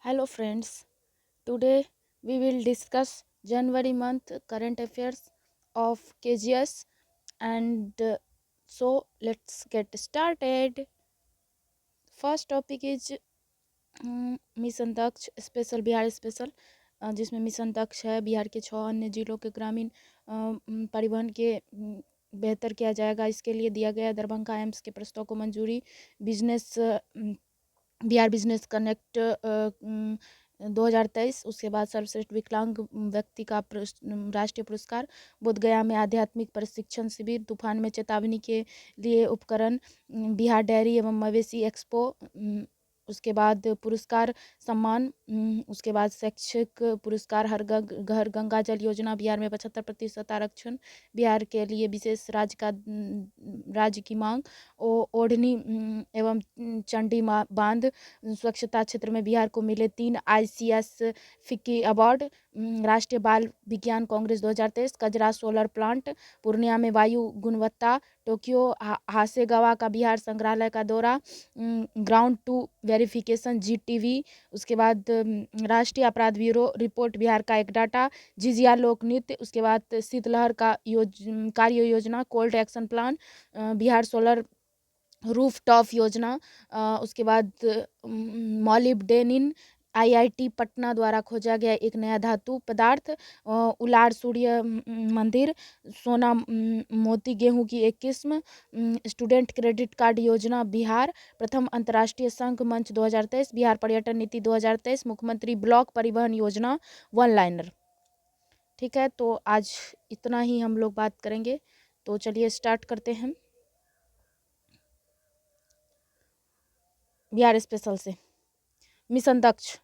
Hello friends, today we will discuss January month current affairs of KGS and let's get started. First topic is mission Daksh special Bihar special जिसमें mission Daksh है बिहार के 6 अन्य जिलों के ग्रामीण परिवहन के बेहतर किया जाएगा। इसके लिए दिया गया दरभंगा एम्स के प्रस्ताव को मंजूरी। Business Bihar business connect 2023। उसके बाद सर्वश्रेष्ठ विकलांग व्यक्ति का राष्ट्रीय पुरस्कार। बोधगया में आध्यात्मिक प्रशिक्षण शिविर। तूफान में चेतावनी के लिए उपकरण। बिहार डेयरी एवं मवेशी एक्सपो। उसके बाद पुरस्कार सम्मान। उसके बाद शैक्षिक पुरस्कार हर घर गंगा जल योजना। बिहार में 75% आरक्षण। बिहार के लिए विशेष राज्य की मांग। ओढ़नी एवं चंडी बांध। स्वच्छता क्षेत्र में बिहार को मिले 3 ICS फिक्की अवार्ड। राष्ट्रीय बाल विज्ञान कांग्रेस 2023। कजरा सोलर प्लांट। पूर्णिया में वायु गुणवत्ता। टोक्यो हासेगावा का बिहार संग्रहालय का दौरा। Ground 2 verification GTV। उसके बाद राष्ट्रीय अपराध ब्यूरो रिपोर्ट बिहार का एक डाटा। झिझिया लोक नृत्य। उसके बाद शीतलहर का कार्य योजना cold action plan. Bihar solar roof top योजना। उसके बाद मॉलिब्डेनिन IIT पटना द्वारा खोजा गया एक नया धातु पदार्थ। उलार सूर्य मंदिर। सोना मोती गेहूं की एक किस्म। स्टूडेंट क्रेडिट कार्ड योजना बिहार। प्रथम अंतर्राष्ट्रीय संघ मंच 2023। बिहार पर्यटन नीति 2023। मुख्यमंत्री ब्लॉक परिवहन योजना वन लाइनर। ठीक है, तो आज इतना ही हम लोग बात करेंगे, तो चलिए स्टार्ट करते हैं बिहार स्पेशल से। मिशन दक्ष।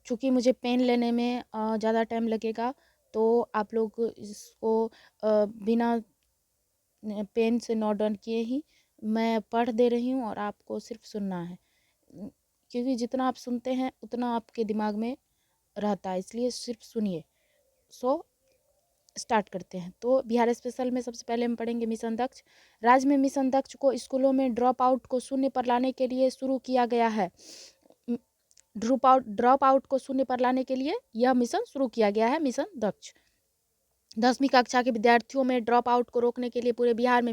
चूँकि मुझे पेन लेने में ज़्यादा टाइम लगेगा, तो आप लोग इसको बिना पेन से नोट डाउन किए ही मैं पढ़ दे रही हूँ और आपको सिर्फ सुनना है, क्योंकि जितना आप सुनते हैं उतना आपके दिमाग में रहता है, इसलिए सिर्फ सुनिए। स्टार्ट करते हैं। तो बिहार स्पेशल में सबसे पहले हम पढ़ेंगे मिशन दक्ष। राज्य में मिशन दक्ष को स्कूलों में ड्रॉप आउट को शून्य पर लाने के लिए शुरू किया गया है। ड्रॉप आउट को शून्य पर लाने के लिए यह मिशन शुरू किया गया है, मिशन दक्ष। 10वीं कक्षा के विद्यार्थियों में ड्रॉप आउट को रोकने के लिए पूरे बिहार में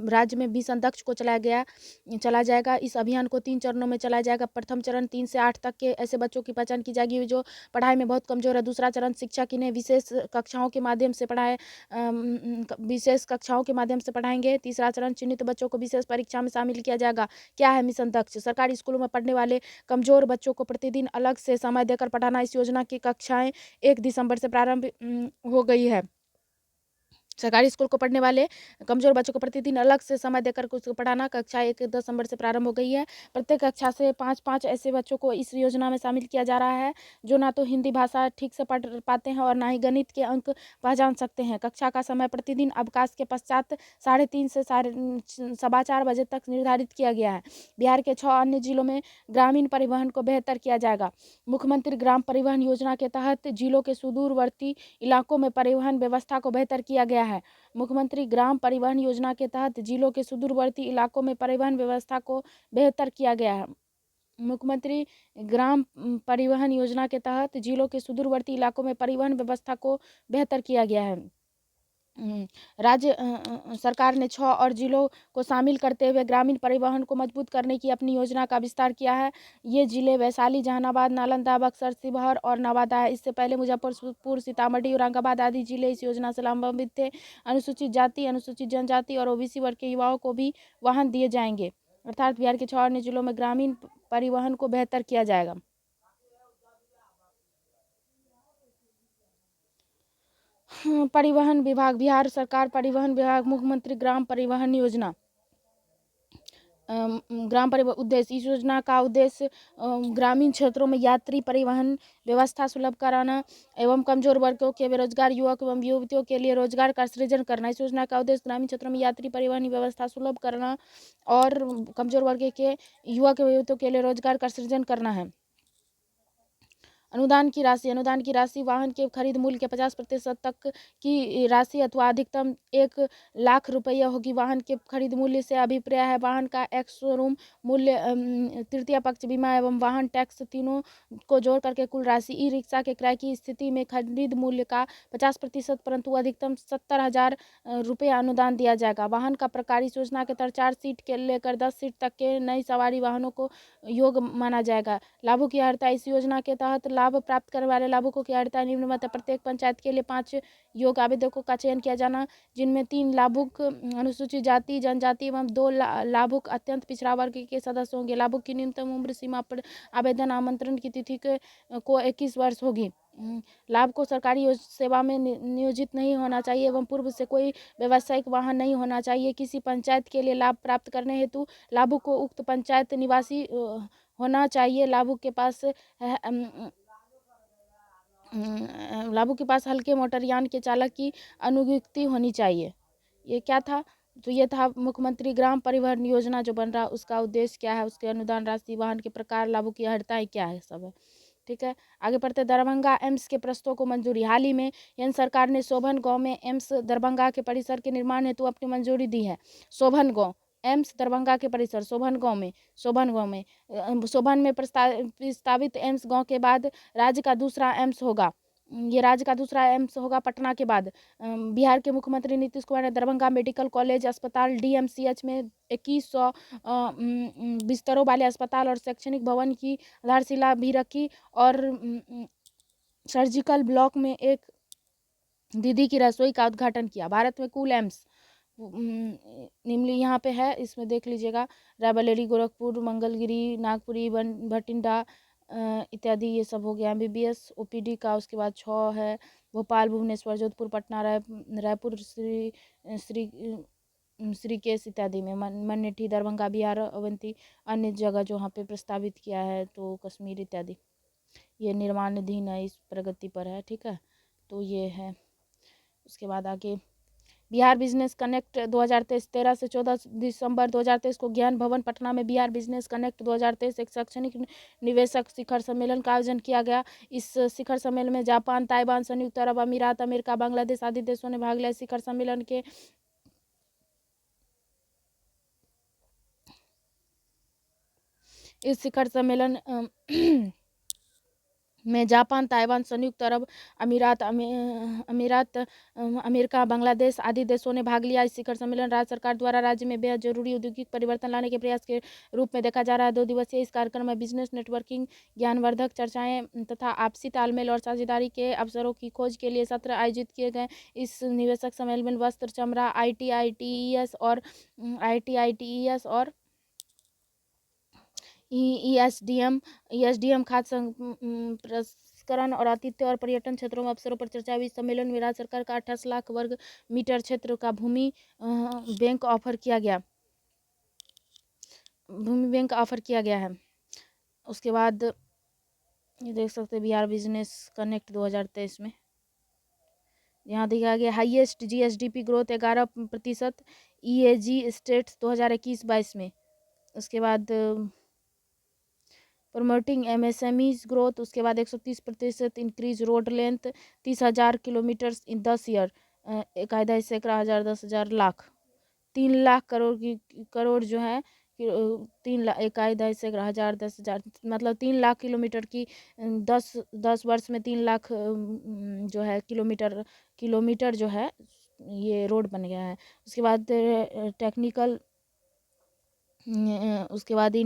राज्य में मिशन दक्ष को चला जाएगा। इस अभियान को 3 चरणों में चलाया जाएगा। प्रथम चरण 3 से 8 तक के ऐसे बच्चों की पहचान की जाएगी जो पढ़ाई में बहुत कमजोर है। दूसरा चरण शिक्षक इन्हें विशेष कक्षाओं के माध्यम से पढ़ाएंगे। तीसरा चरण चिन्हित बच्चों को विशेष परीक्षा में शामिल किया जाएगा। क्या है मिशन दक्ष? सरकारी स्कूलों में पढ़ने वाले कमजोर बच्चों को प्रतिदिन अलग से समय देकर पढ़ाना। इस योजना की कक्षाएं 1 दिसंबर से प्रारंभ हो गई है। सरकारी स्कूल को पढ़ने वाले कमजोर बच्चों को प्रतिदिन अलग से समय देकर उसको पढ़ाना। कक्षा 1 दिसंबर से प्रारंभ हो गई है। प्रत्येक कक्षा से 5-5 ऐसे बच्चों को इस योजना में शामिल किया जा रहा है जो ना तो हिंदी भाषा ठीक से पढ़ पाते हैं और ना ही गणित के अंक पहचान सकते हैं। कक्षा का समय प्रतिदिन अवकाश के पश्चात 3:30 से 4:15 बजे तक निर्धारित किया गया है। बिहार के 6 अन्य जिलों में ग्रामीण परिवहन को बेहतर किया जाएगा। मुख्यमंत्री ग्राम परिवहन योजना के तहत जिलों के सुदूरवर्ती इलाकों में परिवहन व्यवस्था को बेहतर किया गया है। मुख्यमंत्री ग्राम परिवहन योजना के तहत जिलों के सुदूरवर्ती इलाकों में परिवहन व्यवस्था को बेहतर किया गया है। मुख्यमंत्री ग्राम परिवहन योजना के तहत जिलों के सुदूरवर्ती इलाकों में परिवहन व्यवस्था को बेहतर किया गया है। राज्य सरकार ने 6 और जिलों को शामिल करते हुए ग्रामीण परिवहन को मजबूत करने की अपनी योजना का विस्तार किया है। ये जिले वैशाली, जहानाबाद, नालंदा, बक्सर, शिवहर और नवादा है। इससे पहले मुजफ्फरपुर, सीतामढ़ी, औरंगाबाद आदि जिले इस योजना से लाभान्वित थे। अनुसूचित जाति, अनुसूचित जनजाति और OBC वर्ग के युवाओं को भी वाहन दिए जाएंगे। अर्थात बिहार के 6 अन्य जिलों में ग्रामीण परिवहन को बेहतर किया जाएगा। परिवहन विभाग। बिहार सरकार परिवहन विभाग मुख्यमंत्री ग्राम परिवहन योजना ग्राम परिवहन उद्देश्य। इस योजना का उद्देश्य ग्रामीण क्षेत्रों में यात्री परिवहन व्यवस्था सुलभ कराना एवं कमजोर वर्गों के बेरोजगार युवक एवं युवतियों के लिए रोजगार का सृजन करना। इस योजना का उद्देश्य ग्रामीण क्षेत्रों में यात्री परिवहन व्यवस्था सुलभ करना और कमजोर वर्ग के युवक एवं युवतियों के लिए रोजगार का सृजन करना है। अनुदान की राशि वाहन के खरीद मूल्य के 50% तक की राशि अथवा अधिकतम 1 लाख रुपया होगी। वाहन के खरीद मूल्य से अभिप्राय है वाहन का एक्स शोरूम मूल्य, तृतीय पक्ष बीमा एवं वाहन टैक्स तीनों को जोड़ करके कुल राशि। ई रिक्शा के किराए की स्थिति में खरीद मूल्य का 50% परंतु अधिकतम 70,000 रुपया अनुदान दिया जाएगा। वाहन का प्रकार इस योजना के तहत 4 सीट के लेकर 10 सीट तक के नई सवारी वाहनों को योग माना जाएगा। लाभों की अर्हता इस योजना के तहत लाभ प्राप्त करने वाले लाभुकों की अर्हता निम्न में प्रत्येक पंचायत के लिए 5 योग्य आवेदकों का चयन किया जाना, जिनमें 3 लाभुक अनुसूचित जाति जनजाति एवं 2 लाभुक अत्यंत पिछड़ा वर्ग के सदस्य होंगे। लाभुक की न्यूनतम उम्र सीमा पर आवेदन आमंत्रण की तिथि को 21 वर्ष होगी। लाभ को सरकारी सेवा में नियोजित नहीं होना चाहिए एवं पूर्व से कोई व्यावसायिक वाहन नहीं होना चाहिए। किसी पंचायत के लिए लाभ प्राप्त करने हेतु लाभुक को उक्त पंचायत निवासी होना चाहिए। लाभुक के पास हल्के मोटरयान के चालक की अनुयुक्ति होनी चाहिए। ये क्या था? तो ये था मुख्यमंत्री ग्राम परिवहन योजना जो बन रहा, उसका उद्देश्य क्या है, उसके अनुदान राशि, वाहन के प्रकार, लाभुक की अर्हताएं क्या है, सब है। ठीक है, आगे पढ़ते। दरभंगा एम्स के प्रस्ताव को मंजूरी। हाल ही में केंद्र सरकार ने शोभन गांव में एम्स दरभंगा के परिसर के निर्माण हेतु अपनी मंजूरी दी है। शोभन गांव एम्स दरभंगा के परिसर शोभन गांव में शोभन में प्रस्तावित एम्स गांव के बाद राज्य का दूसरा एम्स होगा। ये राज्य का दूसरा एम्स होगा पटना के बाद। बिहार के मुख्यमंत्री नीतीश कुमार ने दरभंगा मेडिकल कॉलेज अस्पताल डीएमसीएच में 2100 बिस्तरों वाले अस्पताल और शैक्षणिक भवन की आधारशिला भी रखी और सर्जिकल ब्लॉक में एक दीदी की रसोई का उद्घाटन किया। भारत में कुल एम्स निम्न यहाँ पे है, इसमें देख लीजिएगा। रायबरेली, गोरखपुर, मंगलगिरी, नागपुरी, भटिंडा इत्यादि ये सब हो गया। एमबीबीएस ओपीडी का उसके बाद 6 है। भोपाल, भुवनेश्वर, जोधपुर, पटना, रायपुर, श्रीकेश इत्यादि में। मनेठी, दरभंगा, बिहार, अवंती अन्य जगह जो यहाँ पे प्रस्तावित किया है, तो कश्मीर इत्यादि ये निर्माणाधीन है, इस प्रगति पर है। ठीक है, तो ये है। उसके बाद आगे बिहार बिजनेस कनेक्ट 2023 13 से 14 दिसंबर 2023 को ज्ञान भवन पटना में बिहार बिजनेस कनेक्ट 2023 एक शैक्षणिक निवेशक शिखर सम्मेलन का आयोजन किया गया। इस शिखर सम्मेलन में जापान, ताइवान, संयुक्त अरब अमीरात, अमेरिका, बांग्लादेश आदि देशों ने भाग लिया। शिखर सम्मेलन के इस शिखर सम्मेलन में जापान, ताइवान, संयुक्त अरब अमीरात, अमेरिका, बांग्लादेश आदि देशों ने भाग लिया। इस शिखर सम्मेलन राज्य सरकार द्वारा राज्य में बेहद जरूरी औद्योगिक परिवर्तन लाने के प्रयास के रूप में देखा जा रहा है। 2 दिवसीय इस कार्यक्रम में बिजनेस नेटवर्किंग, ज्ञानवर्धक चर्चाएं तथा आपसी तालमेल और साझेदारी के अवसरों की खोज के लिए सत्र आयोजित किए गए। इस निवेशक सम्मेलन में वस्त्र, चमड़ा, आईटीआईटीईएस और ईएसडीएम खाद्य प्रसंस्करण और आतिथ्य और पर्यटन क्षेत्रों में अवसरों पर चर्चा हुई। सम्मेलन में राज्य सरकार का 28 लाख वर्ग मीटर क्षेत्र का भूमि बैंक ऑफर किया गया है। उसके बाद ये देख सकते हैं बिहार बिजनेस कनेक्ट 2023 में यहाँ दिखाया गया highest GSDP growth 11% EAG states 2021-22 में। उसके बाद प्रमोटिंग एमएसएमईज ग्रोथ, उसके बाद 130% इंक्रीज रोड लेंथ, 30,000 किलोमीटर इन 10 ईयर, 1,000 सैकड़ा हज़ार 10,000 लाख, 3 लाख करोड़ जो है 3 लाख 1,000 सैकड़ा हज़ार 10,000 मतलब 3 लाख किलोमीटर की 10 वर्ष में 3 लाख जो है किलोमीटर जो है ये रोड बन गया है। उसके बाद टेक्निकल, उसके बाद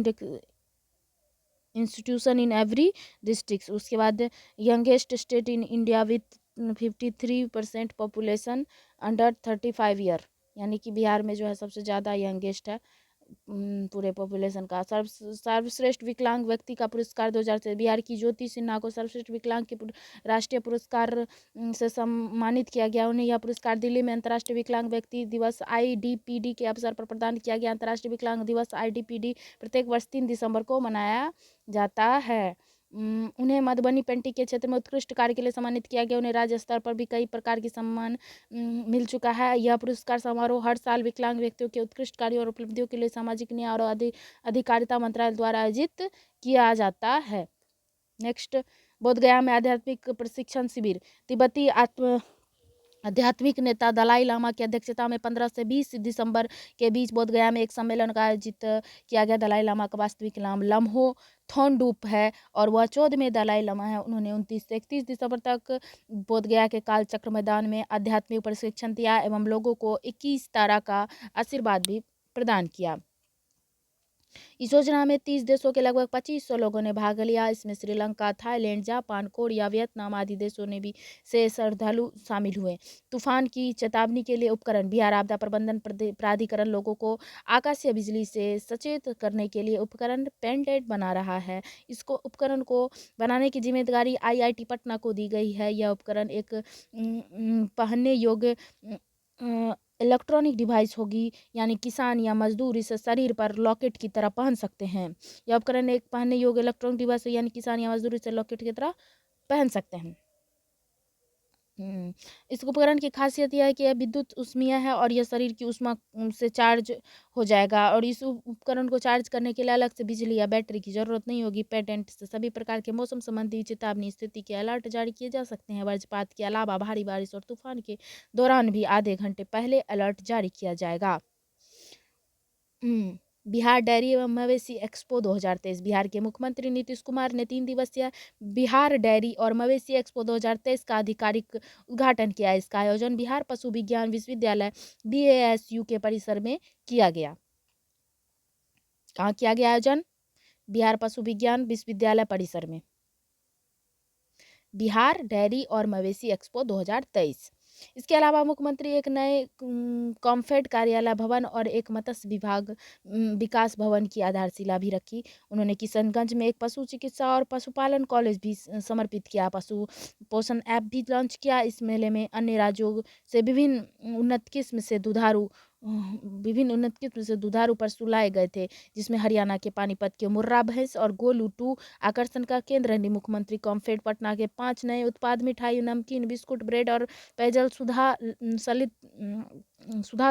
इंस्टीट्यूशन इन एवरी डिस्ट्रिक्ट। उसके बाद youngest state in India with 53% population under 35 year, यानी कि बिहार में जो है सबसे ज़्यादा यंगेस्ट है पूरे पॉपुलेशन का। सर्वश्रेष्ठ विकलांग व्यक्ति का पुरस्कार 2000 बिहार की ज्योति सिन्हा को सर्वश्रेष्ठ विकलांग के राष्ट्रीय पुरस्कार से सम्मानित किया गया। उन्हें यह पुरस्कार दिल्ली में अंतर्राष्ट्रीय विकलांग व्यक्ति दिवस IDPD के अवसर पर प्रदान किया गया। अंतर्राष्ट्रीय विकलांग दिवस IDPD प्रत्येक वर्ष 3 दिसंबर को मनाया जाता है। उन्हें मधुबनी पेंटिंग के क्षेत्र में उत्कृष्ट कार्य के लिए सम्मानित किया गया। उन्हें राज्य स्तर पर भी कई प्रकार की सम्मान मिल चुका है। यह पुरस्कार समारोह हर साल विकलांग व्यक्तियों के उत्कृष्ट कार्यों और उपलब्धियों के लिए सामाजिक न्याय और अधिकारिता मंत्रालय द्वारा आयोजित किया जाता है। नेक्स्ट बोधगया में आध्यात्मिक प्रशिक्षण शिविर। तिब्बती आध्यात्मिक नेता दलाई लामा की अध्यक्षता में 15 से 20 दिसंबर के बीच बोधगया में एक सम्मेलन का आयोजित किया गया। दलाई लामा का वास्तविक नाम लम्हो थोनडुप है और वह 14वें दलाई लामा है। उन्होंने 29 से 31 दिसंबर तक बोधगया के कालचक्र मैदान में आध्यात्मिक प्रशिक्षण दिया एवं लोगों को 21 तारा का आशीर्वाद भी प्रदान किया। इस योजना में 30 देशों के लगभग 2500 लोगों ने भाग लिया। इसमें Sri Lanka, Thailand, Japan, Korea, Vietnam आदि देशों ने भी से श्रद्धालु शामिल हुए। तूफान की चेतावनी के लिए उपकरण। बिहार आपदा प्रबंधन प्राधिकरण लोगों को आकाशीय बिजली से सचेत करने के लिए उपकरण पेनटेड बना रहा है। इसको उपकरण को बनाने की जिम्मेदारी IIT पटना को दी गई है। यह उपकरण एक पहनने योग्य इलेक्ट्रॉनिक डिवाइस होगी, यानी किसान या मजदूर इसे शरीर पर लॉकेट की तरह पहन सकते हैं। यह उपकरण एक पहनने योग्य इलेक्ट्रॉनिक डिवाइस है, यानी किसान या मजदूर इसे लॉकेट की तरह पहन सकते हैं। इस उपकरण की खासियत यह है कि यह विद्युत ऊष्मीय है और यह शरीर की ऊष्मा से चार्ज हो जाएगा और इस उपकरण को चार्ज करने के लिए अलग से बिजली या बैटरी की जरूरत नहीं होगी। पेटेंट से सभी प्रकार के मौसम संबंधी चेतावनी स्थिति के अलर्ट जारी किए जा सकते हैं। वज्रपात के अलावा भारी बारिश और तूफान के दौरान भी आधे घंटे पहले अलर्ट जारी किया जाएगा। बिहार डेयरी एवं मवेशी एक्सपो 2023। बिहार के मुख्यमंत्री नीतीश कुमार ने 3 दिवसीय बिहार डेयरी और मवेशी एक्सपो 2023 का आधिकारिक उद्घाटन किया। इसका आयोजन बिहार पशु विज्ञान विश्वविद्यालय BASU के परिसर में किया गया। कहाँ किया गया आयोजन? बिहार पशु विज्ञान विश्वविद्यालय परिसर में। बिहार डेयरी और मवेशी एक्सपो 2023। इसके अलावा मुख्यमंत्री एक नए कॉम्फेड कार्यालय भवन और एक मत्स्य विभाग विकास भवन की आधारशिला भी रखी। उन्होंने किशनगंज में एक पशु चिकित्सा और पशुपालन कॉलेज भी समर्पित किया। पशु पोषण ऐप भी लॉन्च किया। इस मेले में अन्य राज्यों से विभिन्न उन्नत किस्म से दुधारू पशु लाए गए थे, जिसमें हरियाणा के पानीपत के मुर्रा भैंस और गोलू 2 आकर्षण का केंद्र है। मुख्यमंत्री कॉम्फेड पटना के 5 नए उत्पाद मिठाई, नमकीन, बिस्कुट, ब्रेड और पेयजल सुधा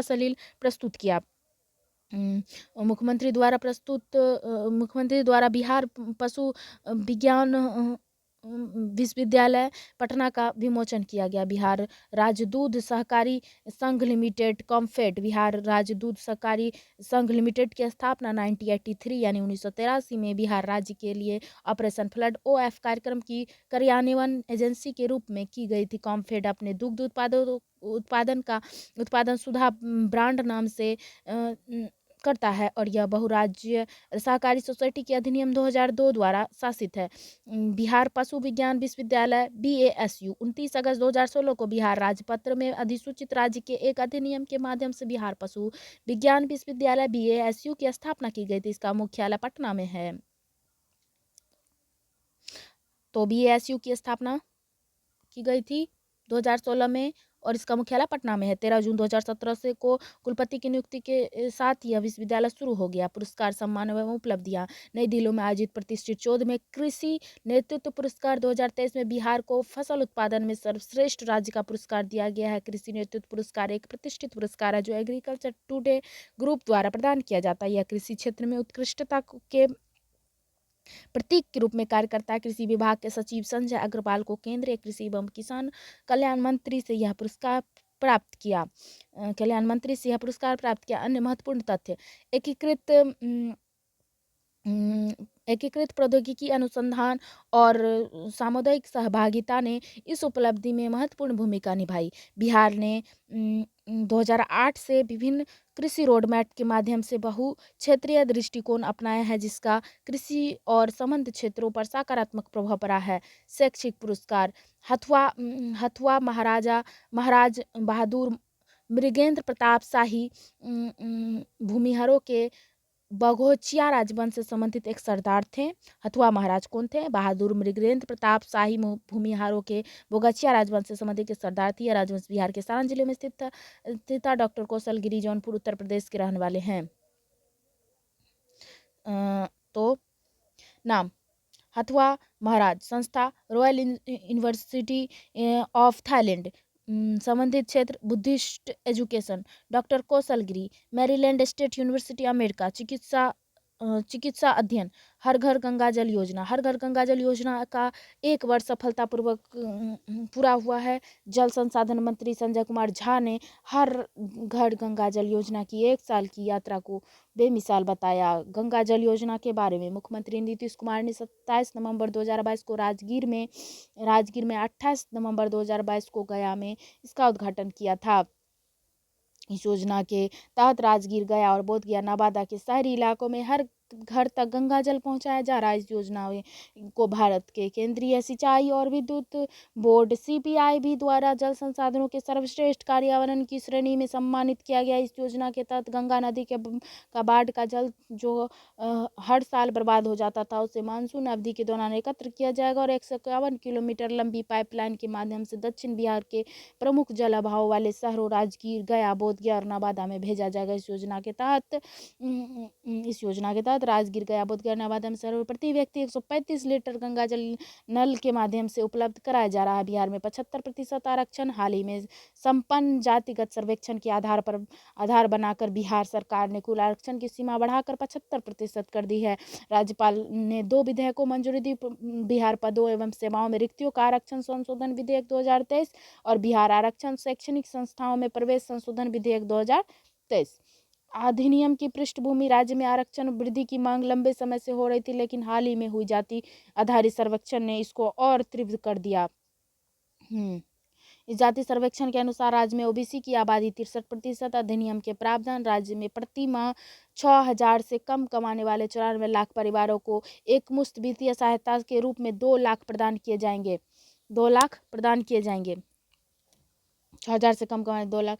सलील प्रस्तुत किया। मुख्यमंत्री द्वारा बिहार पशु विज्ञान विश्वविद्यालय पटना का विमोचन किया गया। बिहार राज्य दूध सहकारी संघ लिमिटेड कॉम्फेड। बिहार राज्य दूध सहकारी संघ लिमिटेड की स्थापना 1983 यानी 1983 में बिहार राज्य के लिए ऑपरेशन फ्लड OF कार्यक्रम की कार्यान्वयन एजेंसी के रूप में की गई थी। कॉम्फेड अपने दुग्ध उत्पादन सुधा ब्रांड नाम से करता है और यह बहुराज्य सहकारी सोसाइटी के अधिनियम 2002 द्वारा शासित है। बिहार पशु विज्ञान विश्वविद्यालय BASU 29 अगस्त 2016 को बिहार राजपत्र में अधिसूचित राज्य के एक अधिनियम के माध्यम से बिहार पशु विज्ञान विश्वविद्यालय BASU की स्थापना की गई थी। इसका मुख्यालय पटना में है। तो BASU की स्थापना की गई थी 2016 में और इसका मुख्यालय पटना में है। 13 जून 2017 से को कुलपति की नियुक्ति के साथ यह विश्वविद्यालय शुरू हो गया। पुरस्कार, सम्मान एवं उपलब्धियां। नई दिल्ली में आयोजित प्रतिष्ठित 14वें कृषि नेतृत्व पुरस्कार 2023 में बिहार को फसल उत्पादन में सर्वश्रेष्ठ राज्य का पुरस्कार दिया गया है। कृषि नेतृत्व पुरस्कार एक प्रतिष्ठित पुरस्कार है जो एग्रीकल्चर टुडे ग्रुप द्वारा प्रदान किया जाता है। यह कृषि क्षेत्र में उत्कृष्टता के प्रतीक के रूप में कार्य करता है। कृषि विभाग के सचिव संजय अग्रवाल को केंद्रीय कृषि एवं किसान कल्याण मंत्री से यह पुरस्कार प्राप्त किया। अन्य महत्वपूर्ण तथ्य: एकीकृत प्रौद्योगिकी अनुसंधान और सामुदायिक सहभागिता ने इस उपलब्धि में महत्वपूर्ण भूमिका निभाई। बिहार ने 2008 से विभिन्न कृषि रोडमैप के माध्यम से बहु क्षेत्रीय दृष्टिकोण अपनाया है, जिसका कृषि और संबद्ध क्षेत्रों पर सकारात्मक प्रभाव पड़ा है। शैक्षिक पुरस्कार: हथुआ महाराज बहादुर मृगेंद्र प्रताप शाही भूमिहारों के बघोचिया राजवंश से संबंधित एक सरदार थे। हथुआ महाराज कौन थे? बहादुर मृगेंद्र प्रताप शाही भूमिहारों के बघोचिया राजवंश से संबंधित एक सरदार थी। यह राजवंश बिहार के सारण जिले में स्थित था। डॉक्टर कौशलगिरी जौनपुर उत्तर प्रदेश के रहने वाले हैं। तो नाम: हथुआ महाराज। संस्था: रॉयल यूनिवर्सिटी ऑफ थाईलैंड। संबंधित क्षेत्र: Buddhist education. Doctor Kaushalgiri, Maryland state university America. चिकित्सा चिकित्सा अध्ययन, हर घर गंगा जल योजना। हर घर गंगा जल योजना का 1 वर्ष सफलतापूर्वक पूरा हुआ है। जल संसाधन मंत्री संजय कुमार झा ने हर घर गंगा जल योजना की 1 साल की यात्रा को बेमिसाल बताया। गंगा जल योजना के बारे में मुख्यमंत्री नीतीश कुमार ने 27 नवंबर 2022 को राजगीर में 28 नवंबर 2022 को गया में इसका उद्घाटन किया था। इस योजना के तहत राजगीर, गया और बोधगया, नवादा के शहरी इलाकों में हर घर तक गंगा जल पहुंचाया जा रहा है। इस योजना को भारत के केंद्रीय सिंचाई और विद्युत बोर्ड CPIB द्वारा जल संसाधनों के सर्वश्रेष्ठ कार्यान्वयन की श्रेणी में सम्मानित किया गया। इस योजना के तहत गंगा नदी का बाढ़ का जल जो हर साल बर्बाद हो जाता था, उसे मानसून अवधि के दौरान एकत्र किया जाएगा और 151 किलोमीटर लंबी पाइपलाइन के माध्यम से दक्षिण बिहार के प्रमुख जल अभाव वाले शहरों राजगीर, गया, बोधगया और नवादा में भेजा जाएगा। इस योजना के तहत राजगीर, गया, बोधगया, नवादा में शहरों में प्रति व्यक्ति 135 लीटर गंगा जल नल के माध्यम से उपलब्ध कराया जा रहा है। बिहार में 75% आरक्षण। हाल ही में संपन्न जातिगत सर्वेक्षण के आधार बनाकर बिहार सरकार ने कुल आरक्षण की सीमा बढ़ाकर 75% कर दी है। राज्यपाल ने 2 विधेयकों को मंजूरी दी। बिहार पदों एवं सेवाओं में रिक्तियों का आरक्षण संशोधन विधेयक 2023 और बिहार आरक्षण शैक्षणिक संस्थाओं में प्रवेश संशोधन विधेयक 2023 अधिनियम की पृष्ठभूमि। राज्य में आरक्षण वृद्धि की मांग लंबे समय से हो रही थी, लेकिन हाल ही में हुई जाति आधारित सर्वेक्षण ने इसको और तीव्र कर दिया। इस जाति सर्वेक्षण के अनुसार राज्य में OBC की आबादी 63%। अधिनियम के प्रावधान राज्य में प्रति माह 6,000 से कम कमाने वाले 94 लाख परिवारों को एक मुश्त वित्तीय सहायता के रूप में 2 लाख प्रदान किए जाएंगे। 2 लाख प्रदान किए जाएंगे। 6,000 से कम कमाए 2 लाख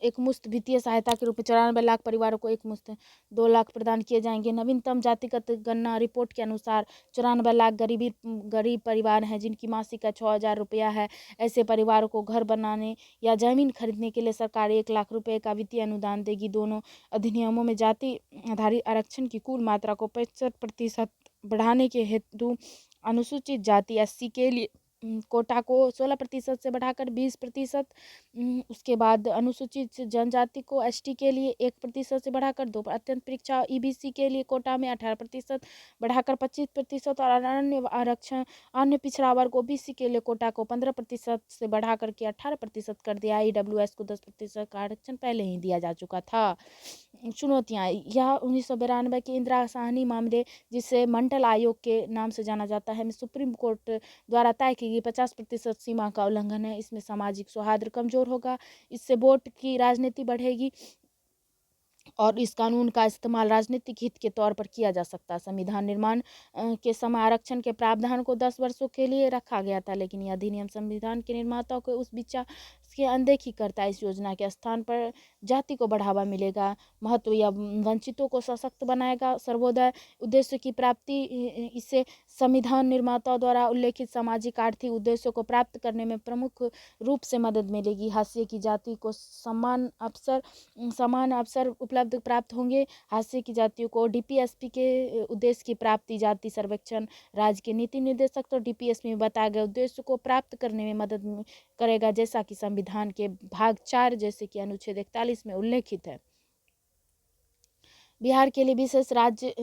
एक मुश्त वित्तीय सहायता के रूप में 94 लाख परिवारों को एक मुश्त 2 लाख प्रदान किए जाएंगे। नवीनतम जातिगत गणना रिपोर्ट के अनुसार 94 लाख गरीब परिवार हैं जिनकी मासिक आय 6,000 रुपया है। ऐसे परिवारों को घर बनाने या जमीन खरीदने के लिए सरकार 1 लाख रुपये का वित्तीय अनुदान देगी। दोनों अधिनियमों में जाति आधारित आरक्षण की कुल मात्रा को 65% बढ़ाने के हेतु अनुसूचित जाति SC के लिए कोटा को 16% से बढ़ाकर 20%, उसके बाद अनुसूचित जनजाति को ST के लिए 1% से बढ़ाकर 2, अत्यंत परीक्षा EBC के लिए कोटा में 18% बढ़ाकर 25% और अन्य पिछड़ा वर्ग OBC के लिए कोटा को 15% से बढ़ाकर के 18% कर दिया। EWS को 10% का आरक्षण पहले ही दिया जा चुका था। चुनौतियाँ, यह 1992 के इंदिरा साहनी मामले, जिसे मंडल आयोग के नाम से जाना जाता है, में सुप्रीम कोर्ट द्वारा तय की गई 50% सीमा का उल्लंघन है। इसमें सामाजिक सौहार्द कमजोर होगा, इससे वोट की राजनीति बढ़ेगी और इस कानून का इस्तेमाल राजनीतिक हित के तौर पर किया जा सकता है। संविधान निर्माण के समय आरक्षण के प्रावधान को 10 वर्षों के लिए रखा गया था, लेकिन यह अधिनियम संविधान के निर्माताओं को उस विचार की अनदेखी करता है। इस योजना के स्थान पर जाति को बढ़ावा मिलेगा, महत्व या वंचितों को सशक्त बनाएगा। सर्वोदय उद्देश्य की प्राप्ति, इससे संविधान निर्माताओं द्वारा उल्लेखित सामाजिक आर्थिक उद्देश्यों को प्राप्त करने में प्रमुख रूप से मदद मिलेगी। हाशिए की जाति को समान अवसर उपलब्ध प्राप्त होंगे। हाशिए की जातियों को DPSP के उद्देश्य की प्राप्ति, जाति सर्वेक्षण राज्य के नीति निर्देशक तो DPSP में बताए गए उद्देश्य को प्राप्त करने में मदद करेगा, जैसा कि संविधान के भाग 4 जैसे कि अनुच्छेद 41 में उल्लेखित है। बिहार के लिए विशेष राज्य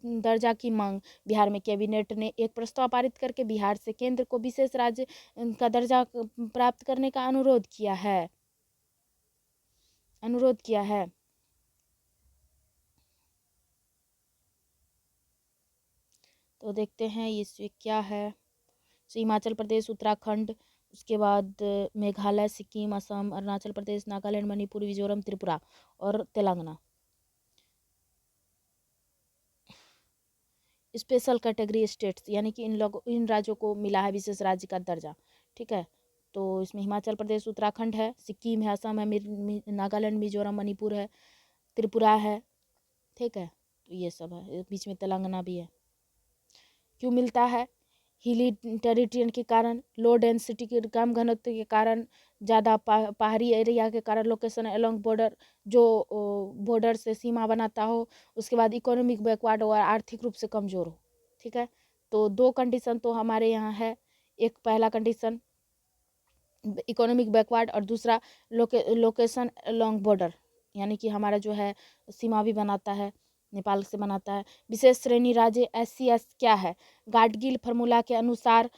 दर्जा की मांग। बिहार में कैबिनेट ने एक प्रस्ताव पारित करके बिहार से केंद्र को विशेष राज्य का दर्जा प्राप्त करने का अनुरोध किया है। तो देखते हैं इसमें क्या है। हिमाचल प्रदेश, उत्तराखंड, उसके बाद मेघालय, सिक्किम, असम, अरुणाचल प्रदेश, नागालैंड, मणिपुर, मिजोरम, त्रिपुरा और तेलंगाना स्पेशल कैटेगरी स्टेट्स, यानी कि इन राज्यों को मिला है विशेष राज्य का दर्जा। ठीक है, तो इसमें हिमाचल प्रदेश, उत्तराखंड है, सिक्किम है, असम है, नागालैंड, मिजोरम, मणिपुर है, त्रिपुरा है। ठीक है, तो ये सब है, बीच में तेलंगाना भी है। क्यों मिलता है? हिली टेरिटरी के कारण, लो डेंसिटी के कम घनत्व के कारण, ज़्यादा पहाड़ी एरिया के कारण, लोकेशन अलोंग बॉर्डर, जो बॉर्डर से सीमा बनाता हो, उसके बाद इकोनॉमिक बैकवर्ड और आर्थिक रूप से कमज़ोर हो। ठीक है, तो 2 कंडीशन तो हमारे यहाँ है। एक पहला कंडीशन इकोनॉमिक बैकवर्ड और दूसरा लोकेशन अलोंग बॉर्डर, यानी कि हमारा जो है सीमा भी बनाता है नेपाल से बनाता है। विशेष श्रेणी राज्य SCS क्या है? गाडगिल फार्मूला के अनुसार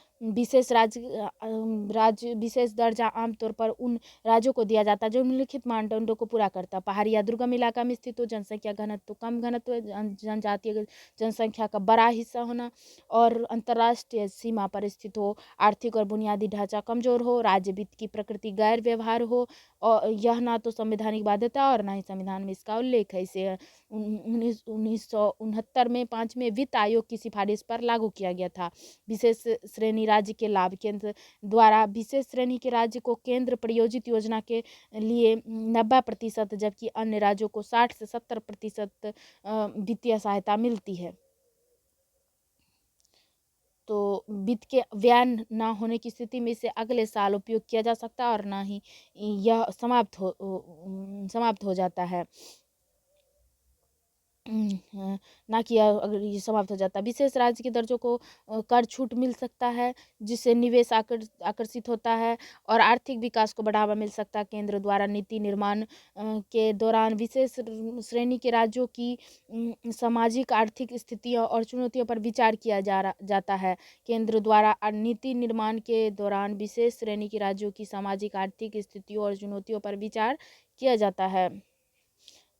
राज्य विशेष दर्जा आमतौर पर उन राज्यों को दिया जाता है जो निम्नलिखित मानदंडों को पूरा करता है: पहाड़ी या दुर्गम इलाका में स्थित हो, जनसंख्या घनत्व कम घनत्व, जनजातीय जनसंख्या का बड़ा हिस्सा होना, और अंतर्राष्ट्रीय सीमा पर स्थित हो, आर्थिक और बुनियादी ढांचा कमजोर हो, राज्य वित्त की प्रकृति गैर व्यवहार हो, और यह ना तो संवैधानिक बाध्यता और ना ही संविधान में इसका उल्लेख है। इसे 1969 में 5वें वित्त आयोग की सिफारिश पर लागू किया गया था। विशेष श्रेणी राज्य के लाभ: केंद्र द्वारा विशेष श्रेणी के राज्य को केंद्र प्रायोजित योजना के लिए 90%, जबकि अन्य राज्यों को 60 से 70% वित्तीय सहायता मिलती है। तो वित्त के व्यय ना होने की स्थिति में इसे अगले साल उपयोग किया जा सकता है और ना ही यह समाप्त हो जाता है। ना कि अगर ये समाप्त हो जाता है। विशेष राज्य के दर्जों को कर छूट मिल सकता है, जिससे निवेश आकर्षित होता है और आर्थिक विकास को बढ़ावा मिल सकता है। केंद्र द्वारा नीति निर्माण के दौरान विशेष श्रेणी के राज्यों की सामाजिक आर्थिक स्थितियों और चुनौतियों पर विचार किया जाता है। केंद्र द्वारा नीति निर्माण के दौरान विशेष श्रेणी के राज्यों की सामाजिक आर्थिक स्थितियों और चुनौतियों पर विचार किया जाता है।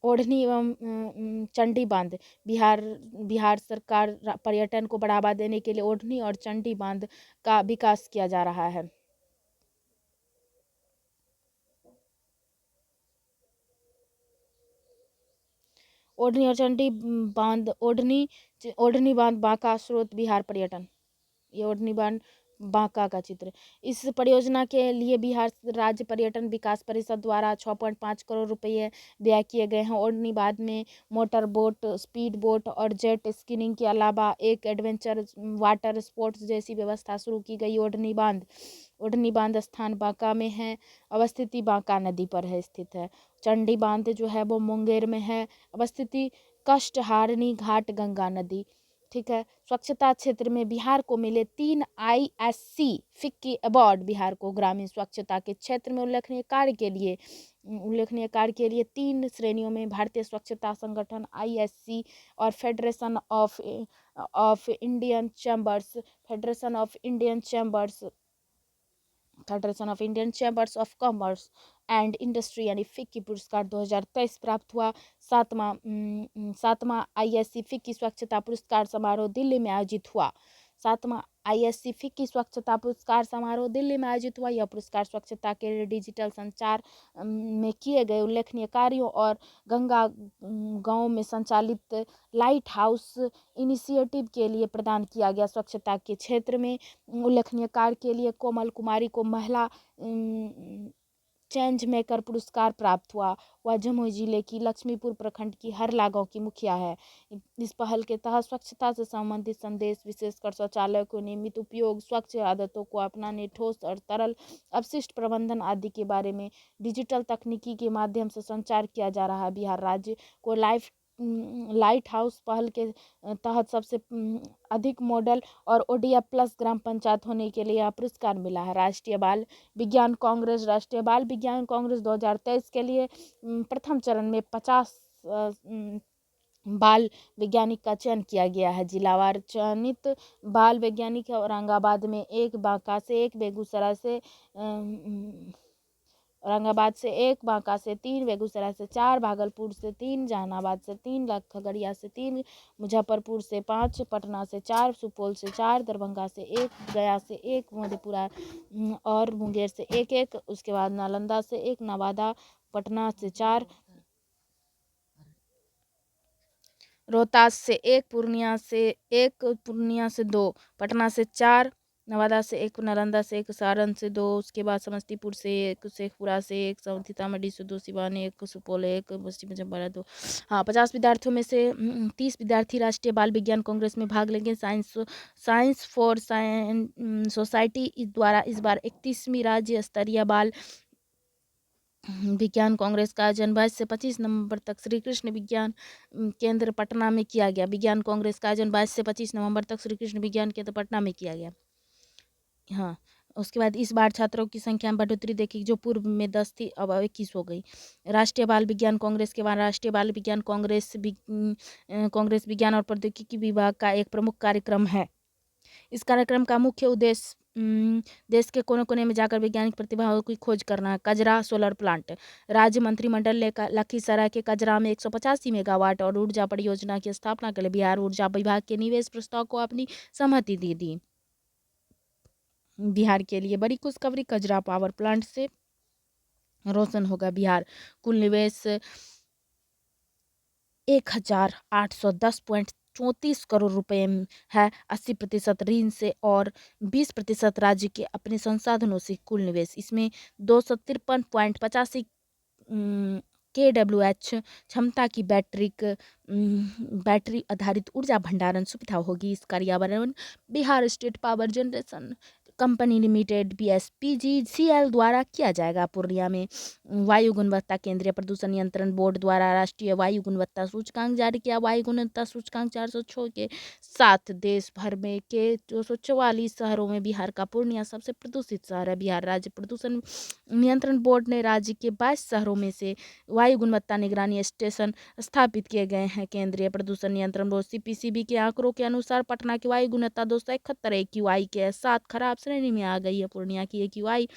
ओढ़नी एवं चंडी बांध: बिहार सरकार पर्यटन को बढ़ावा देने के लिए ओढ़नी और चंडी बांध का विकास किया जा रहा है। ओढ़नी और चंडी ओढ़नी बांध बांका स्रोत बिहार पर्यटन। ये ओढ़नी बांध बांका का चित्र। इस परियोजना के लिए बिहार राज्य पर्यटन विकास परिषद द्वारा 6.5 करोड़ रुपये व्यय किए गए हैं। ओढ़नी बांध में मोटर बोट, स्पीड बोट और जेट स्कीइंग के अलावा एक एडवेंचर वाटर स्पोर्ट्स जैसी व्यवस्था शुरू की गई। ओढ़नी बांध स्थान बांका में है, अवस्थिति बांका नदी पर है स्थित है। चंडी बांध जो है वो मुंगेर में है, अवस्थिति कष्टहारिणी घाट गंगा नदी। ठीक है। स्वच्छता क्षेत्र में बिहार को मिले 3 ISC फिक्की अवार्ड। बिहार को ग्रामीण स्वच्छता के क्षेत्र में उल्लेखनीय कार्य के लिए 3 श्रेणियों में भारतीय स्वच्छता संगठन ISC और federation of Indian chambers of commerce and industry यानी फिक्की पुरस्कार 2023 प्राप्त हुआ। सातवां ISC फिक्की स्वच्छता पुरस्कार समारोह दिल्ली में आयोजित हुआ। सातवां ISC फिक्की स्वच्छता पुरस्कार समारोह दिल्ली में आयोजित हुआ। यह पुरस्कार स्वच्छता के लिए डिजिटल संचार में किए गए उल्लेखनीय कार्यों और गंगा गांव में संचालित लाइट हाउस इनिशिएटिव के लिए प्रदान किया गया। स्वच्छता के क्षेत्र में उल्लेखनीय कार्य के लिए कोमल कुमारी को महिला चेंज मेकर पुरस्कार प्राप्त हुआ। वह जमुई जिले की लक्ष्मीपुर प्रखंड की हरला गांव की मुखिया है। इस पहल के तहत स्वच्छता से संबंधित संदेश, विशेषकर शौचालय को नियमित उपयोग, स्वच्छ आदतों को अपनाने, ठोस और तरल अपशिष्ट प्रबंधन आदि के बारे में डिजिटल तकनीकी के माध्यम से संचार किया जा रहा है। बिहार राज्य को लाइट हाउस पहल के तहत सबसे अधिक मॉडल और ODF+ ग्राम पंचायत होने के लिए यह पुरस्कार मिला है। राष्ट्रीय बाल विज्ञान कांग्रेस 2023 के लिए प्रथम चरण में 50 बाल वैज्ञानिक का चयन किया गया है। जिलावार चयनित बाल वैज्ञानिक औरंगाबाद में 1, बांका से 1, औरंगाबाद से 1, बांका से 3, बेगूसराय से 4, भागलपुर से 3, जहानाबाद से 3, खगड़िया से 3, मुजफ्फरपुर से 5, पटना से 4, सुपौल से 4, दरभंगा से 1, गया से 1, मधेपुरा और मुंगेर से 1, उसके बाद नालंदा से 1, नवादा पटना से 4, रोहतास से 1, पूर्णिया से 2, पटना से 4, नवादा से 1, नालंदा से 1, सारण से 2, उसके बाद समस्तीपुर से 1, शेखपुरा से 1, सीतामढ़ी से 2, सिवान 1, सुपौल 1, पश्चिम चंपारण 2। हाँ, 50 विद्यार्थियों में से 30 विद्यार्थी राष्ट्रीय बाल विज्ञान कांग्रेस में भाग लेंगे। साइंस फॉर सोसाइटी द्वारा इस बार 31वीं राज्य स्तरीय बाल विज्ञान कांग्रेस का आयोजन 22 से 25 नवंबर तक श्री कृष्ण विज्ञान केंद्र पटना में किया गया। विज्ञान कांग्रेस का आयोजन 22 से 25 नवंबर तक श्री कृष्ण विज्ञान केंद्र पटना में किया गया। हाँ, उसके बाद इस बार छात्रों की संख्या में बढ़ोतरी देखी, जो पूर्व में 10 थी अब 21 हो गई। राष्ट्रीय बाल विज्ञान कांग्रेस के बाद राष्ट्रीय बाल विज्ञान कांग्रेस विज्ञान और प्रौद्योगिकी विभाग का एक प्रमुख कार्यक्रम है। इस कार्यक्रम का मुख्य उद्देश्य देश के कोने कोने में जाकर वैज्ञानिक प्रतिभाओं की खोज करना है। कजरा सोलर प्लांट। राज्य मंत्रिमंडल ने लखीसराय के कजरा में 185 मेगावाट और ऊर्जा परियोजना की स्थापना के लिए बिहार ऊर्जा विभाग के निवेश प्रस्ताव को अपनी सहमति दे दी। बिहार के लिए बड़ी खुशखबरी, कजरा पावर प्लांट से रोशन होगा बिहार। कुल निवेश 1,810.34 करोड़ रुपए है। 80% ऋण से और 20% राज्य के अपने संसाधनों से कुल निवेश। इसमें 253.85 KWH क्षमता की बैटरी आधारित ऊर्जा भंडारण सुविधा होगी। इस कार्यान्वयन Bihar state power generation company limited BSPGCL द्वारा किया जाएगा। पूर्णिया में वायु गुणवत्ता केंद्रीय प्रदूषण नियंत्रण बोर्ड द्वारा राष्ट्रीय वायु गुणवत्ता सूचकांक जारी किया। वायु गुणवत्ता सूचकांक 406 के साथ देश भर में के 244 शहरों में बिहार का पूर्णिया सबसे प्रदूषित शहर है। बिहार राज्य प्रदूषण नियंत्रण बोर्ड ने राज्य के 22 शहरों में से वायु गुणवत्ता निगरानी स्टेशन स्थापित किए गए हैं। केंद्रीय प्रदूषण नियंत्रण बोर्ड CPCB के आंकड़ों के अनुसार पटना की वायु गुणवत्ता 271 AQI के साथ खराब श्रेणी में आ गई है। पूर्णिया की AQI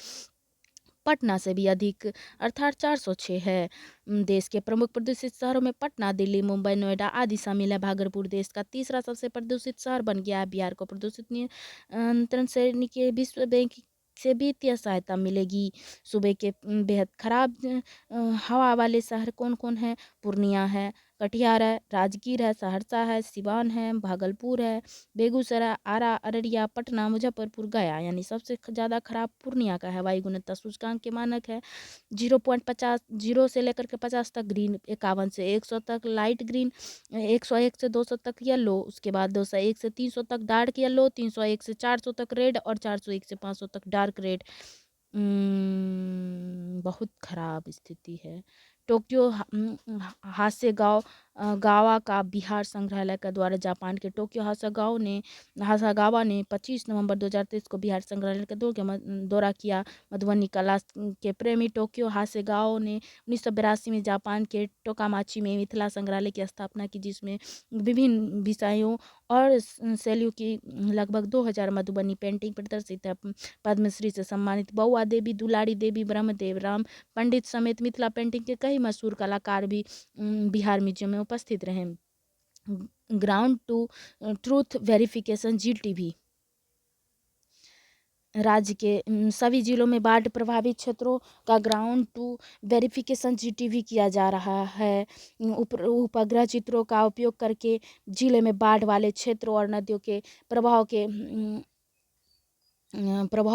पटना से भी अधिक अर्थात 406 है। देश के प्रमुख प्रदूषित शहरों में पटना, दिल्ली, मुंबई, नोएडा आदि शामिल है। भागलपुर देश का तीसरा सबसे प्रदूषित शहर बन गया है। बिहार को प्रदूषित नियंत्रण श्रेणी के विश्व बैंक से वित्तीय सहायता मिलेगी। सूबे के बेहद खराब हवा वाले शहर कौन कौन है? पूर्णिया है, कटिहार है, राजगीर है, सहरसा है, सिवान है, भागलपुर है, बेगूसराय, आरा, अररिया, पटना, मुजफ्फरपुर, गया। यानी सबसे ज़्यादा खराब पूर्णिया का है। वायु गुणवत्ता सूचकांक के मानक है 0.50, 0 से लेकर के 50 तक ग्रीन, 51 से 100 तक लाइट ग्रीन, 101 से 200 तक येलो, उसके बाद 201 से 300 तक डार्क येलो, 301 से 400 तक रेड और 401 से 500 तक डार्क रेड। बहुत खराब स्थिति है। टोक्यो हासेगांव गावा का बिहार संग्रहालय के द्वारा जापान के टोक्यो हासागावा ने 25 नवंबर 2023 को बिहार संग्रहालय के दौरा किया। मधुबनी कला के प्रेमी टोक्यो हासेगावा ने 1982 में जापान के टोकामाची में मिथिला संग्रहालय की स्थापना की, जिसमें विभिन्न विषयों और शैलियों की लगभग 2000 मधुबनी पेंटिंग प्रदर्शित है। पद्मश्री से सम्मानित बउआ देवी, दुलारी देवी, ब्रह्मदेव राम पंडित समेत मिथिला पेंटिंग के कई मशहूर कलाकार भी बिहार म्यूजियम में उपस्थित रहे। Ground to truth verification GTV। राज्य के सभी जिलों में बाढ़ प्रभावित क्षेत्रों का ग्राउंड टू वेरिफिकेशन GTV किया जा रहा है। उपग्रह चित्रों का उपयोग करके जिले में बाढ़ वाले क्षेत्रों और नदियों के प्रभाव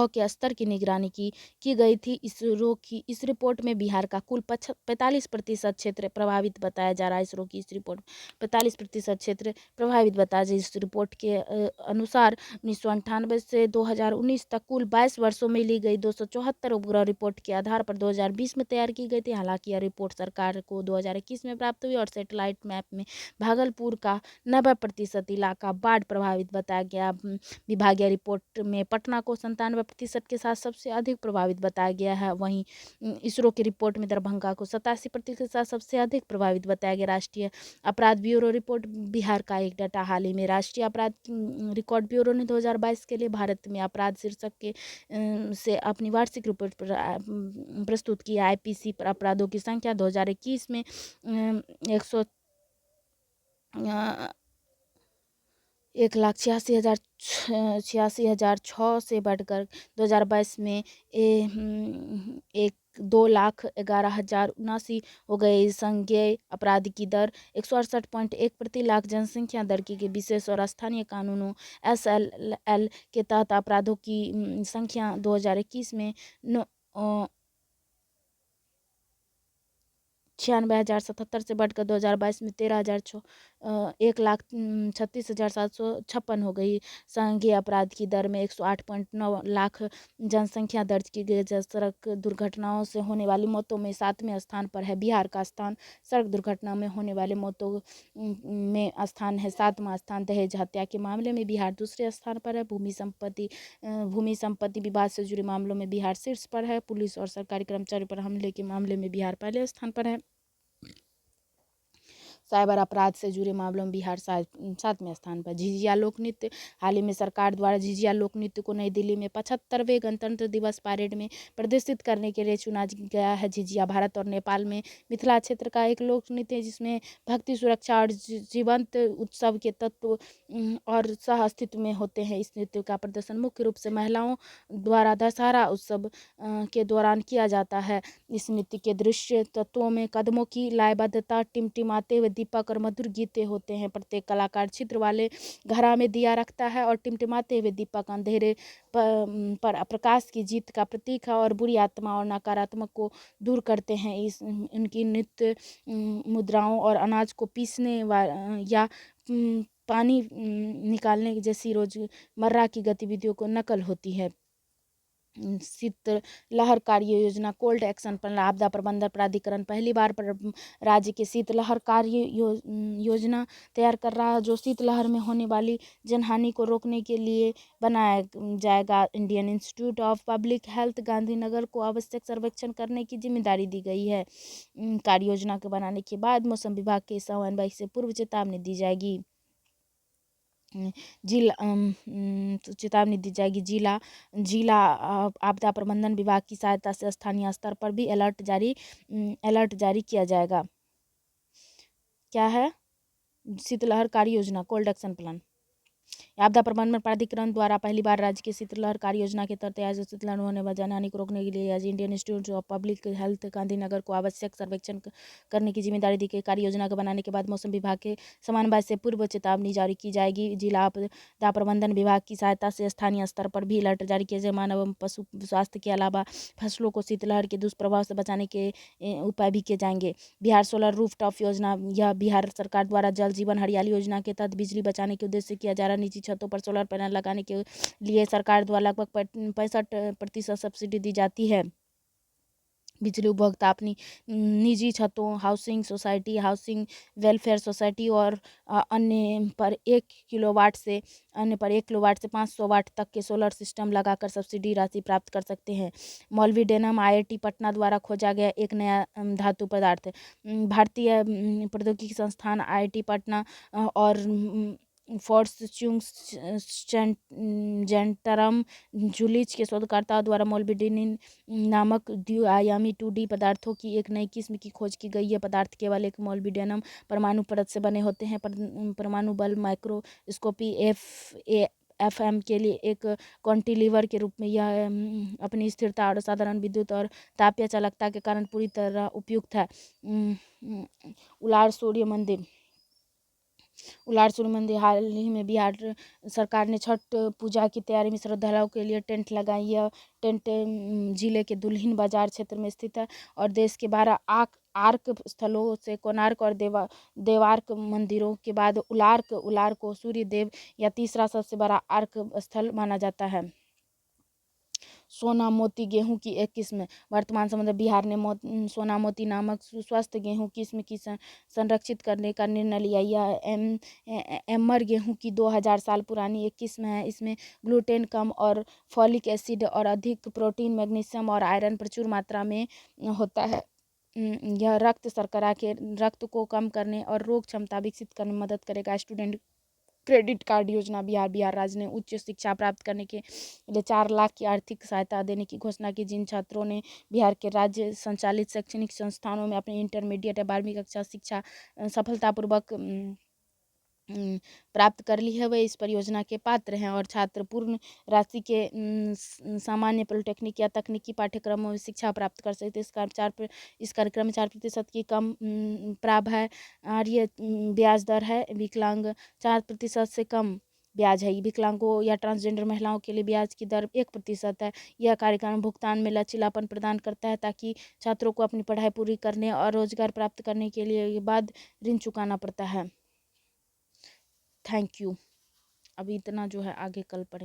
के स्तर की निगरानी की गई थी। इसरो की इस रिपोर्ट में बिहार का कुल 45% क्षेत्र प्रभावित बताया जा रहा है। इसरो की इस रिपोर्ट 45% क्षेत्र प्रभावित बताया जा। इस रिपोर्ट के अनुसार 1998 से 2019 तक कुल 22 वर्षों में ली गई 274 उपग्रह रिपोर्ट के आधार पर 2020 में तैयार की गई थी। हालांकि यह रिपोर्ट सरकार को 2021 में प्राप्त हुई और सैटेलाइट मैप में भागलपुर का 90% इलाका बाढ़ प्रभावित बताया गया। विभागीय रिपोर्ट में पटना को 97% के साथ सबसे अधिक प्रभावित बताया गया है। वहीं इसरो की रिपोर्ट में दरभंगा को 87% के साथ सबसे अधिक प्रभावित बताया गया। राष्ट्रीय अपराध ब्यूरो रिपोर्ट बिहार का एक डाटा। हाल ही में राष्ट्रीय अपराध रिकॉर्ड ब्यूरो ने 2022 के लिए भारत में अपराध शीर्षक के से अपनी वार्षिक रिपोर्ट प्रस्तुत किया। IPC पर अपराधों की संख्या 2021 में 1,86,006 से बढ़कर 2022 में 2,11,079 हो गए। संज्ञेय अपराध की दर 168.1 प्रति लाख जनसंख्या दर की विशेष और स्थानीय कानूनों SLL के तहत अपराधों की संख्या 2021 में 96,077 से बढ़कर 2022 में 13,000 1,36,756 हो गई। संघीय अपराध की दर में 108.9 लाख जनसंख्या दर्ज की गई। सड़क दुर्घटनाओं से होने वाली मौतों में 7वें स्थान पर है बिहार का स्थान। सड़क दुर्घटना में होने वाले मौतों में स्थान है 7वां स्थान। दहेज हत्या के मामले में बिहार दूसरे स्थान पर है। भूमि संपत्ति विवाद से जुड़े मामलों में बिहार शीर्ष पर है। पुलिस और सरकारी कर्मचारियों पर हमले के मामले में बिहार पहले स्थान पर है। साइबर अपराध से जुड़े मामलों में बिहार 7वें स्थान पर। झिझिया लोक नृत्य। हाल ही में सरकार द्वारा झिझिया लोक नृत्य को नई दिल्ली में 75वें गणतंत्र दिवस परेड में प्रदर्शित करने के लिए चुना गया है। झिझिया भारत और नेपाल में मिथिला क्षेत्र का एक लोक नृत्य है जिसमें भक्ति, सुरक्षा और जीवंत उत्सव के तत्व और सह अस्तित्व में होते हैं। इस नृत्य का प्रदर्शन मुख्य रूप से महिलाओं द्वारा दशहरा उत्सव के दौरान किया जाता है। इस नृत्य के दृश्य तत्वों में कदमों की लयबद्धता, टिमटिमाते हुए दीपक और मधुर गीतें होते हैं। प्रत्येक कलाकार चित्र वाले घड़ा में दिया रखता है और टिमटिमाते हुए दीपक अंधेरे पर प्रकाश की जीत का प्रतीक है और बुरी आत्मा और नकारात्मक को दूर करते हैं। इस उनकी नृत्य मुद्राओं और अनाज को पीसने या पानी निकालने जैसी रोजमर्रा की गतिविधियों को नकल होती है। शीतलहर कार्य योजना। Cold action plan. आपदा प्रबंधन प्राधिकरण पहली बार पर राज्य के शीतलहर कार्य योजना तैयार कर रहा है जो शीतलहर में होने वाली जनहानि को रोकने के लिए बनाया जाएगा। Indian institute of public health Gandhinagar को आवश्यक सर्वेक्षण करने की जिम्मेदारी दी गई है। कार्य योजना के बनाने के बाद मौसम विभाग के समन्वय से पूर्व चेतावनी दी जाएगी। चेतावनी दी जाएगी। जिला आपदा प्रबंधन विभाग की सहायता से स्थानीय स्तर पर भी अलर्ट जारी किया जाएगा। क्या है? शीतलहर कार्य योजना, कोल्ड एक्शन प्लान। आपदा प्रबंधन प्राधिकरण द्वारा पहली बार राज्य की शीतलहर कार्य योजना के तहत आज शीतलहर होने वाली जनहानि को रोकने के लिए आज Indian institute of public health Gandhinagar को आवश्यक सर्वेक्षण करने की जिम्मेदारी दी गई। कार्य योजना के बनाने के बाद मौसम विभाग के समन्वय से पूर्व चेतावनी जारी की जाएगी। जिला आपदा प्रबंधन विभाग की सहायता से स्थानीय स्तर पर भी अलर्ट जारी किए जाए। मानव एवं पशु स्वास्थ्य के अलावा फसलों को शीतलहर के दुष्प्रभाव से बचाने के उपाय भी किए जाएंगे। बिहार सोलर रूफटॉप योजना। यह बिहार सरकार द्वारा जल जीवन हरियाली योजना के तहत बिजली बचाने के उद्देश्य से किया जा रहा निजी छतों पर सोलर पैनल लगाने के लिए सरकार द्वारा लगभग 65% सब्सिडी दी जाती है। बिजली उपभोक्ता अपनी निजी छतों, housing society, housing welfare society और अन्य पर 1 किलोवाट से 500 वाट तक के सोलर सिस्टम लगाकर सब्सिडी राशि प्राप्त कर सकते हैं। मॉलिब्डेनम आईआईटी पटना द्वारा खोजा गया एक नया धातु पदार्थ। भारतीय प्रौद्योगिकी संस्थान आईआईटी पटना और जेंटरम जूलिच के शोधकर्ताओं द्वारा मोलिब्डेनम नामक द्विआयामी 2D पदार्थों की एक नई किस्म की खोज की गई है। पदार्थ केवल एक मोलिब्डेनम परमाणु परत से बने होते हैं। परमाणु बल माइक्रोस्कोपी FM के लिए एक कॉन्टिलीवर के रूप में यह अपनी स्थिरता और साधारण विद्युत और तापीय चालकता के कारण पूरी तरह उपयुक्त है। उलार सूर्य मंदिर। हाल ही में बिहार सरकार ने छठ पूजा की तैयारी में श्रद्धालुओं के लिए टेंट लगाई। यह टेंट जिले के दुल्हिन बाजार क्षेत्र में स्थित है और देश के 12 आर्क स्थलों से कोणार्क और देवार्क मंदिरों के बाद उलार को सूर्य देव या तीसरा सबसे बड़ा आर्क स्थल माना जाता है। सोना मोती गेहूं की एक किस्म। वर्तमान समय में बिहार ने सोना मोती नामक स्वस्थ गेहूं किस्म की संरक्षित करने का निर्णय लिया। यह एमर गेहूं की 2000 साल पुरानी एक किस्म है। इसमें ग्लूटेन कम और फॉलिक एसिड और अधिक प्रोटीन, मैग्नीशियम और आयरन प्रचुर मात्रा में होता है। यह रक्त को कम करने और रोग क्षमता विकसित करने में मदद करेगा। स्टूडेंट क्रेडिट कार्ड योजना। बिहार राज्य ने उच्च शिक्षा प्राप्त करने के लिए 4 लाख की आर्थिक सहायता देने की घोषणा की। जिन छात्रों ने बिहार के राज्य संचालित शैक्षणिक संस्थानों में अपनी इंटरमीडिएट या 12वीं कक्षा शिक्षा सफलतापूर्वक प्राप्त कर ली है वे इस परियोजना के पात्र हैं और छात्र पूर्ण राशि के सामान्य पॉलिटेक्निक या तकनीकी पाठ्यक्रमों में शिक्षा प्राप्त कर सकते हैं। इस कार्यक्रम में 4% की कम प्रारंभिक ब्याज दर है। विकलांग 4% से कम ब्याज है। विकलांगों या ट्रांसजेंडर महिलाओं के लिए ब्याज की दर 1% है। यह कार्यक्रम भुगतान में लचीलापन प्रदान करता है ताकि छात्रों को अपनी पढ़ाई पूरी करने और रोजगार प्राप्त करने के लिए बाद ऋण चुकाना पड़ता है। Thank you. अभी इतना जो है आगे कल पढ़ेंगे।